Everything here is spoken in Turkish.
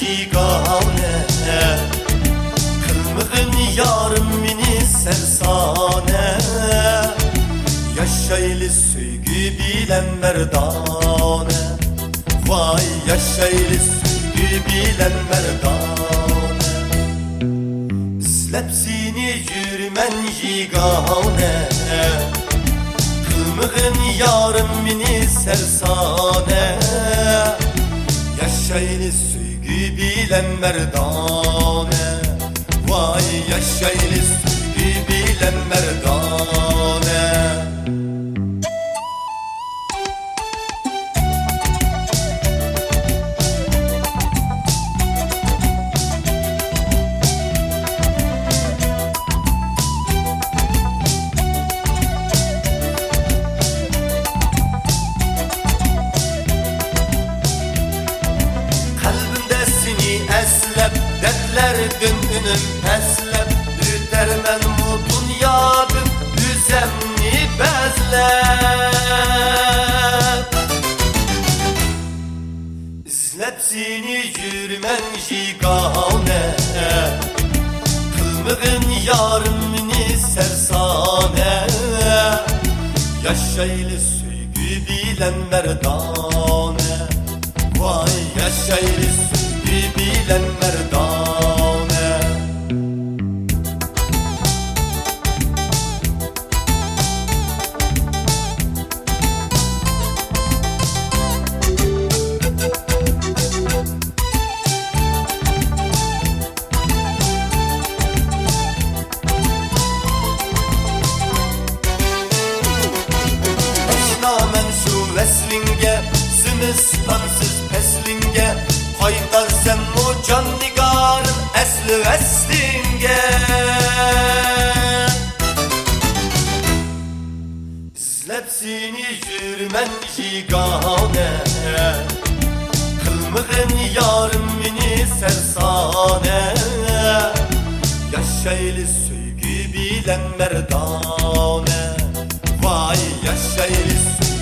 cigane, kılmığın yarım mini sersane. Yaşaylı söygü bilen merdane, vay yaşaylı söygü bilen merdane. İzlepsini yürümen yigane, kılmığın yarım mini sersane. Yaşaylı söygü bilen merdane, vay yaşaylı söygü bilen merdane. Eslep dertlerdim ünüm peslep, ütermen bu dünyadım düzenli bezlep. İzlepsini yürümen jigane, kılmığın yarımını sersane. Yaşaylı söygü bilen merdane, vay yaşaylı söygü bilen merdane. Başnamen şu veslinge, zimistansız peslinge, haydar sen o can nigarın esli veslinge. İzlepsini yürümen jigane, kılmığın yarım mini sersane. Yaşaylı söygü bilen merdane, vay yaşaylı söygü